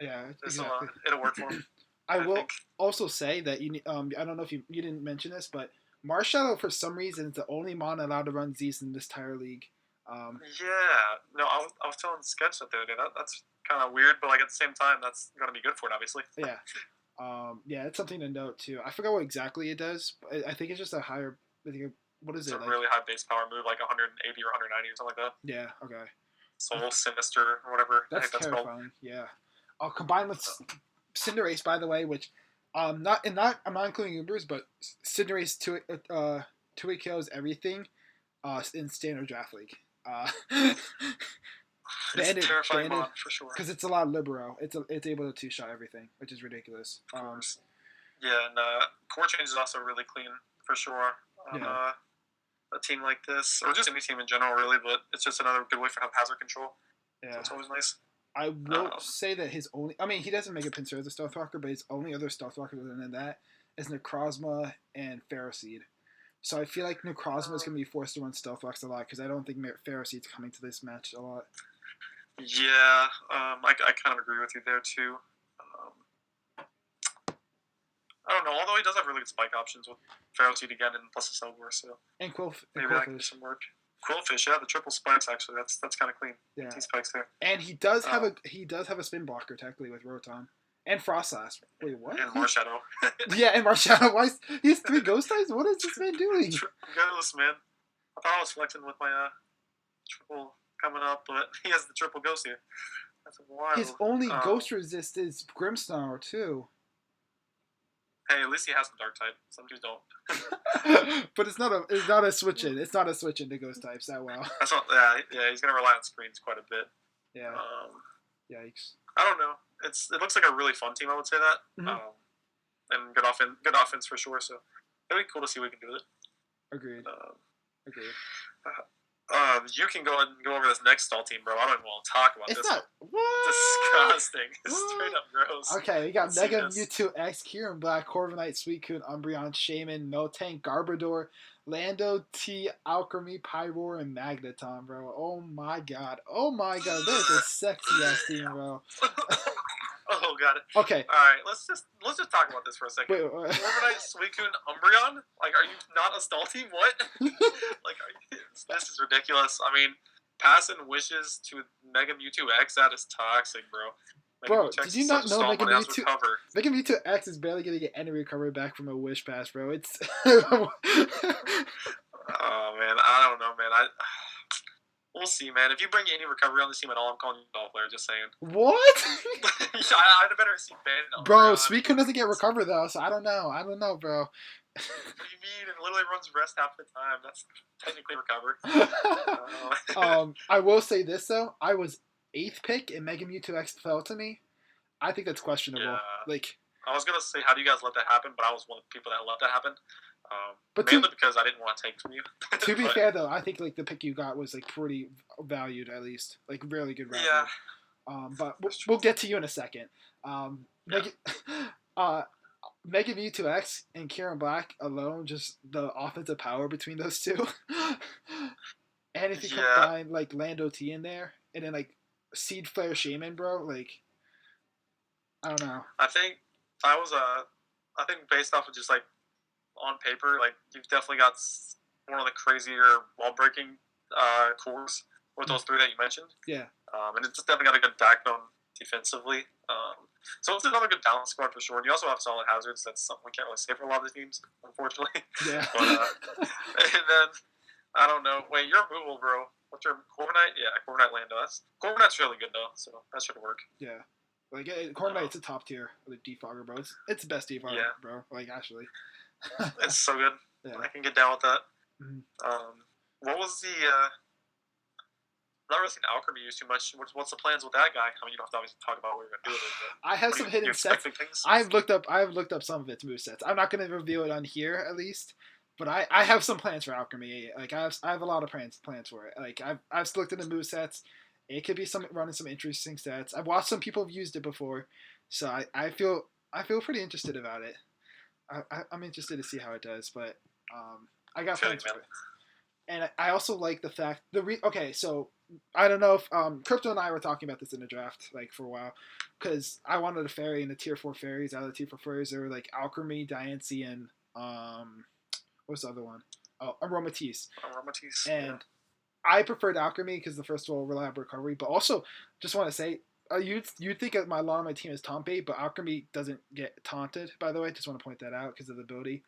yeah, exactly.
It'll work for him.
I will also say that I don't know if you didn't mention this, but Marshadow for some reason is the only mon allowed to run Z's in this entire league.
Yeah, no, I was telling Sketch that the other day. That's kind of weird, but like at the same time, that's going to be good for it, obviously.
Yeah. Yeah, it's something to note too. I forgot what exactly it does, but I think it's just a higher. What is
it's
it?
It's a really high base power move, like 180 or 190 or something like that.
Yeah. Okay.
Soul Sinister or whatever.
That's terrifying. Called. Yeah. Combined with Cinderace, by the way, which I'm not including Ubers, but Cinderace two kills everything in standard draft league.
It's a terrifying mod for sure.
Because it's a lot of libero. It's able to two-shot everything, which is ridiculous.
Yeah, and core change is also really clean for sure on a team like this, or just any team in general, really. But it's just another good way for hazard control. Yeah, so it's always nice.
I will say that his only... I mean, he doesn't make a Pinsir as a Stealth Walker, but his only other Stealth Walker other than that is Necrozma and Ferroseed. So I feel like Necrozma is going to be forced to run Stealth Walks a lot, because I don't think Ferroseed's coming to this match a lot.
Yeah, I kind of agree with you there, too. I don't know, although he does have really good spike options with Ferroseed again and plus the Selgor, so...
And
maybe that can do some work. Quillfish, yeah, the triple spikes actually. That's kind of clean.
Yeah,
T spikes there.
And he does have a spin blocker technically with Rotom and Frostlass. Wait, what?
And Marshadow.
Yeah, and Marshadow. Why? He has 3 ghost types. What is this man doing?
Regardless, man. I thought I was flexing with my triple coming up, but he has the triple ghost here. That's wild.
His only ghost resist is Grimmsnarl too.
Hey, at least he has the dark type. Some dudes don't.
But it's not a switch in. It's not a switch into ghost types that well.
That's not. Yeah. He's gonna rely on screens quite a bit.
Yeah. Yikes.
I don't know. It looks like a really fun team. I would say that.
Mm-hmm.
And good offense for sure. So it'll be cool to see what we can do with it.
Agreed.
Um,
Agreed.
you can go ahead and go over this next stall team, bro. I don't even want to talk about
It's
this
not
one.
what.
Disgusting. Straight up gross.
Okay, we got
Let's see
Mega
this.
Mewtwo X, Kieran Black, Corviknight, Suicune, Umbreon, Shaman, Miltank, Garbodor, Lando, T, Alchemy, Pyroar, and Magneton, bro. Oh my god. Oh my god. This is a sexy ass team, bro.
Oh god.
Okay.
All right, let's just talk about this for a second.
Wait.
Corviknight, Suicune, Umbreon. Like, are you not a stall team? What? Like, this is ridiculous. I mean, passing wishes to Mega Mewtwo X, that is toxic, bro.
Bro, did you not know Mega Mewtwo X is barely gonna get any recovery back from a wish pass, bro? It's
Oh man, I don't know, man. We'll see, man. If you bring any recovery on this team at all, I'm calling you a ball player. Just saying.
What?
I'd better see Ben.
Bro, Suicune doesn't get recover though, so I don't know, bro.
What do you mean? It literally runs rest half the time. That's technically recover.
I will say this though. I was 8th pick and Mega Mewtwo X fell to me. I think that's questionable.
Yeah.
Like,
I was gonna say, how do you guys let that happen? But I was one of the people that let that happen.
But
mainly because I didn't want to take from you.
To be fair though, I think like the pick you got was like pretty valued at least, like really good value.
Yeah.
But we'll get to you in a second. Mega Mewtwo X and Kieran Black alone, just the offensive power between those two. And if you combine like Lando T in there, and then like Seed Flare Shaman, bro, like I don't know.
I think based off of just like on paper, like you've definitely got one of the crazier wall breaking cores with those three that you mentioned.
Yeah.
And it's definitely got a good backbone defensively. So it's another good balance squad for sure. And you also have solid hazards. That's something we can't really say for a lot of the teams, unfortunately.
Yeah.
But, and then I don't know. Wait, you're removal, bro. What's your Corviknight? Yeah, Corviknight Lando. Corviknight's really good though, so that should work.
Yeah. Like Corviknight's a top tier like defogger, bro. It's the best defogger, bro. Like actually.
It's so good.
Yeah.
I can get down with that.
Mm-hmm.
What was the? Not really seen Alchemy use too much. What's the plans with that guy? I mean, you don't have to obviously talk about what you're gonna do with it. But
I have some hidden sets. I've looked up some of its movesets. I'm not gonna reveal it on here at least, but I have some plans for Alchemy. Like I have a lot of plans for it. Like I've looked into movesets. It could be running some interesting sets. I've watched some people have used it before, so I feel pretty interested about it. I'm interested to see how it does, but I got plans for it. And I also like the fact okay, so I don't know if Crypto and I were talking about this in the draft like for a while, because I wanted a fairy in the tier 4 fairies. Out of the tier 4 fairies, there were like Alchemy, Diancie, and what's the other one? Oh, Aromatisse. And I preferred Alchemy because the first of all reliable recovery, but also just want to say you'd think my lot on my team is taunt bait, but Alchemy doesn't get taunted. By the way, just want to point that out because of the ability.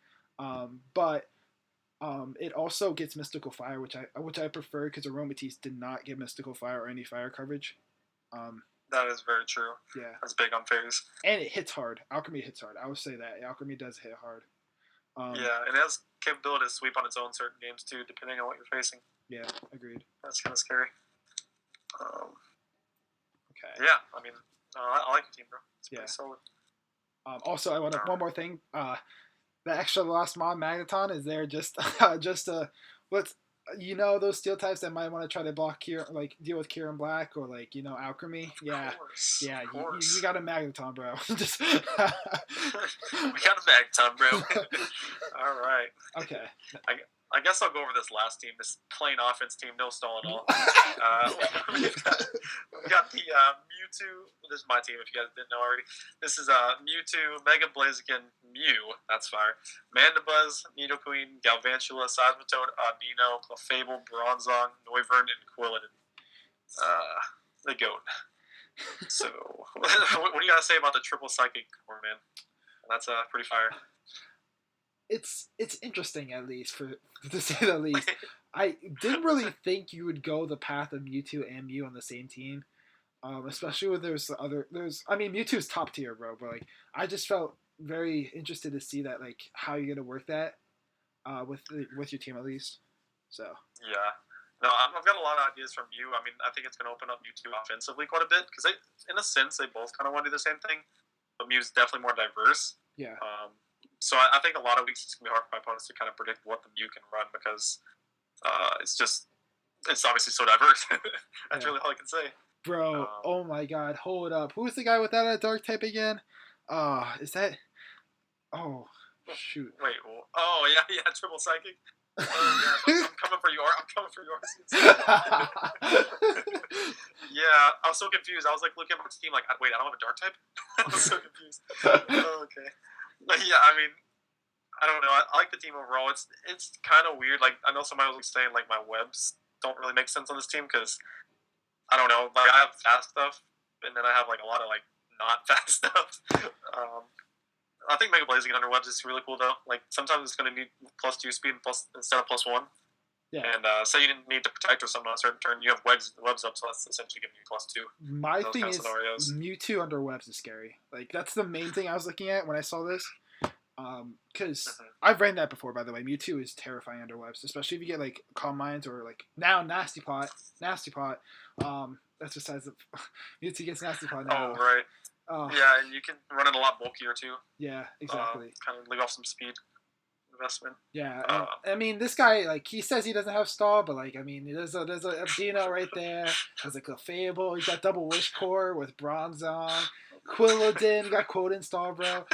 But it also gets Mystical Fire, which I prefer because Aromatisse did not get Mystical Fire or any fire coverage.
That is very true.
Yeah,
that's big on fairies.
And it hits hard. Alchemy hits hard. I would say that Alchemy does hit hard.
Yeah, it has capability to sweep on its own certain games too, depending on what you're facing.
Yeah, agreed.
That's kind of scary.
Okay.
Yeah, I mean, I like your team, bro. It's pretty solid.
Also, I want one more thing. The extra lost mod Magneton is there just let's those steel types that might want to try to block here, like deal with Kieran Black or like Alchemy. Yeah, you got a Magneton, bro. Just
we got a Magneton, bro. All right.
Okay.
I guess I'll go over this last team, this plain offense team, no stall at all. We got the Mewtwo. This is my team, if you guys didn't know already. This is Mewtwo, Mega Blaziken, Mew, that's fire, Mandibuzz, Nidoqueen, Galvantula, Seismitoad, Nino, Clefable, Bronzong, Noivern, and Quilladin. The GOAT. So, what do you got to say about the triple psychic core, man? That's pretty fire.
It's interesting, at least, to say the least. I didn't really think you would go the path of Mewtwo and Mew on the same team, especially when Mewtwo's top tier, bro. But like, I just felt very interested to see that, like, how you're gonna work that with your team at least. So
yeah, no, I've got a lot of ideas from Mew. I mean, I think it's gonna open up Mewtwo offensively quite a bit because in a sense, they both kind of want to do the same thing, but Mew's definitely more diverse.
Yeah.
So I think a lot of weeks it's gonna be hard for my opponents to kind of predict what the Mew can run because it's obviously so diverse. That's really all I can say.
Bro, oh my god, hold up. Who's the guy without a dark type again? Is that... Oh, shoot.
Wait, oh yeah, triple psychic. Oh yeah, I'm coming for you. I'm coming for yours. Yeah, I was so confused. I was like looking at my team, like, wait, I don't have a dark type. I was so confused. Okay, but yeah, I mean, I don't know. I like the team overall. It's kind of weird. Like I know somebody was saying like my webs don't really make sense on this team because I don't know. Like I have fast stuff, and then I have like a lot of like not fast stuff. I think Mega Blazing under webs is really cool though. Like sometimes it's going to need +2 speed instead of +1.
Yeah.
And say you didn't need to protect or something on a certain turn, you have webs up, so that's essentially giving you +2.
My thing is Mewtwo under webs is scary. Like that's the main thing I was looking at when I saw this. Because I've ran that before, by the way. Mewtwo is terrifying under webs, especially if you get like Calm Minds or like now Nasty Pot. That's besides the Mewtwo gets Nasty Pot now.
Oh right. Yeah, and you can run it a lot bulkier too.
Yeah, exactly.
Kind of leave off some speed investment.
Yeah, I mean, this guy, like, he says he doesn't have stall, but, like, I mean, there's a Dino right there. There's, like, a Fable. He's got double Wish Core with Bronze on. Quilladin, you got Quilladin stall, bro.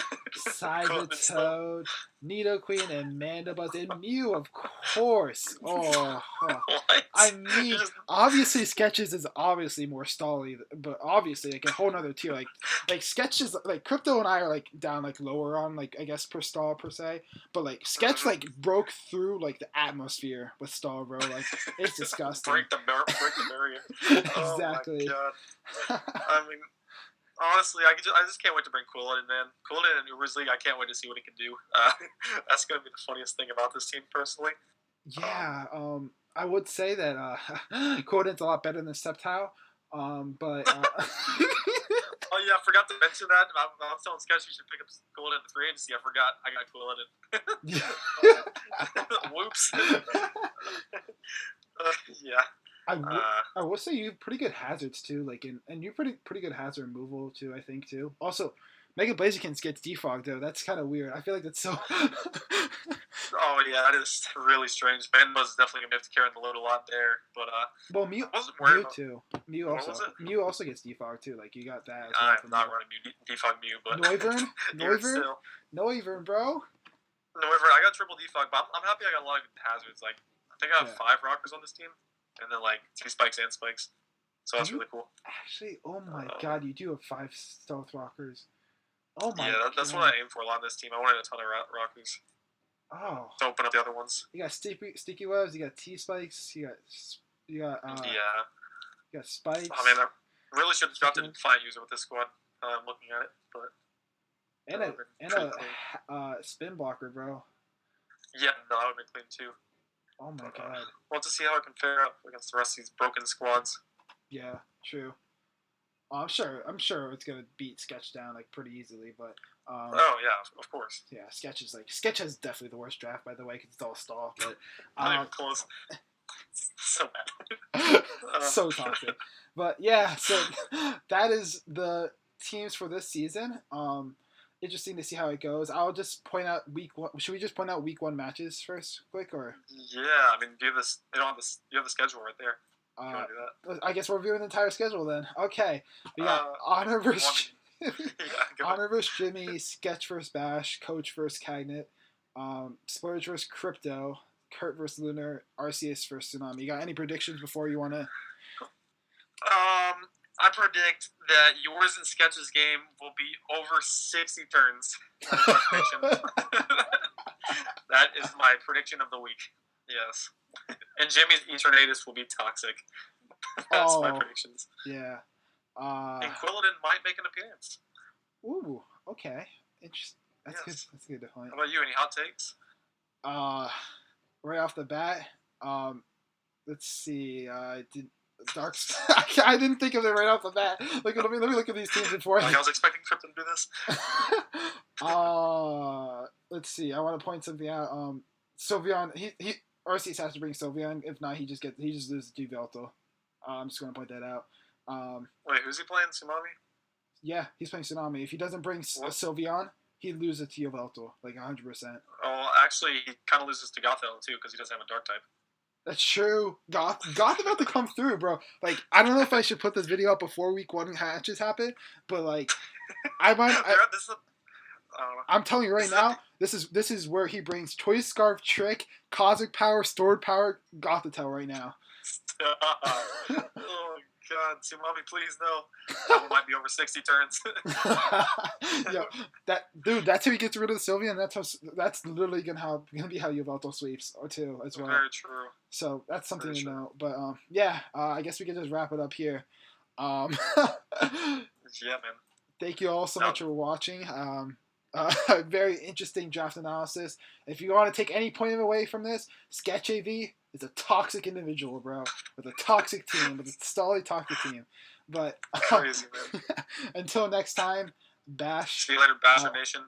Toad, Nidoqueen, and Mandibuzz, and Mew, of course. Oh, I mean, obviously Sketches is obviously more stally, but obviously like a whole nother tier. Like Sketches, like Crypto and I are like down like lower on like I guess per stall per se, but like Sketch like broke through like the atmosphere with stall, bro. Like it's disgusting.
break the barrier.
Exactly.
Oh my god. I mean. Honestly, I just can't wait to bring Quilladin in. Quilladin in Ubers League, I can't wait to see what he can do. That's going to be the funniest thing about this team, personally.
Yeah, I would say that Quilladin's a lot better than Sceptile, but...
Oh yeah, I forgot to mention that. I was telling Sketch you should pick up Quilladin at the free agency. I forgot. I got Quilladin. Whoops. Yeah.
I will say you have pretty good hazards too, like and you're pretty good hazard removal too, I think too. Also, Mega Blaziken gets defogged though. That's kind of weird. I feel like that's so.
Oh yeah, that is really strange. Mandibuzz is definitely gonna have to carry the load a lot there, but
well, Mew too. Mew also gets defogged too. Like you got that.
I'm not running defog Mew, but
Noivern, bro.
Noivern, I got triple defog, but I'm happy I got a lot of good hazards. Like I think I have 5 rockers on this team. And then like 2 spikes and spikes, so that's really cool.
Actually, oh my god, you do have 5 stealth rockers. Oh my.
Yeah, that's what I aim for a lot on this team. I wanted a ton of rockers.
Oh.
To open up the other ones.
You got sticky webs. You got T spikes. You got You got spikes.
I mean, I really should have drafted a Defiant user with this squad. I'm looking at it, but.
And a spin blocker, bro.
Yeah, no, that would be clean too.
Oh my god.
We'll have to see how it can fare up against the rest of these broken squads.
Yeah, true. I'm sure it's gonna beat Sketch down like pretty easily, but.
Oh yeah, of course.
Yeah, Sketch has definitely the worst draft, by the way, because it's all stall. But
not even close. So bad.
So toxic. But yeah, so that is the teams for this season. Interesting to see how it goes. I'll just point out week 1. Should we just point out week 1 matches first, quick, or?
Yeah, I mean, you have the schedule right there. You want to do that?
I guess we're reviewing the entire schedule then. Okay, we got Honor versus Honor versus Jimmy, Sketch versus Bash, Coach versus Cagnet, Splurge versus Crypto, Kurt versus Lunar, RCS versus Tsunami. You got any predictions before you want to?
I predict that yours and Sketch's game will be over 60 turns. That is my prediction of the week. Yes. And Jimmy's Eternatus will be toxic. That's my predictions.
Yeah.
And Quilladin might make an appearance.
Ooh, okay. Interesting. That's good. That's a good point.
How about you? Any hot takes?
Right off the bat, let's see. Dark. I didn't think of it right off the bat. Let me look at these teams before.
I was expecting Krypto to do this.
Let's see. I want to point something out. Sylveon. He RCS has to bring Sylveon. If not, he just loses to Velto. I'm just going to point that out.
Wait, who's he playing? Tsunami?
Yeah, he's playing Tsunami. If he doesn't bring Sylveon, he'd lose it to Yveltal, like 100%.
Oh, actually, he kind of loses to Gothel too because he doesn't have a dark type.
That's true. Goth about to come through, bro. Like, I don't know if I should put this video up before week 1 hatches happen, but like, I might. I'm telling you right now, this is where he brings Choice Scarf, Trick, Cosmic Power, Stored Power, Gothitelle right now.
Oh God, Tsunami, please no. That one might be over 60 turns.
Yo, that's how he gets rid of the Sylveon. That's literally gonna be how Yveltal sweeps too as well.
Very true.
So that's something
Very
to
true.
know. But yeah, I guess we can just wrap it up here.
Yeah, man.
Thank you all so much for watching. Very interesting draft analysis. If you want to take any point away from this, Sketch AV is a toxic individual, bro, with a toxic team, with a solid toxic team. But
crazy, man.
Until next time, Bash.
See you later, Basher Nation.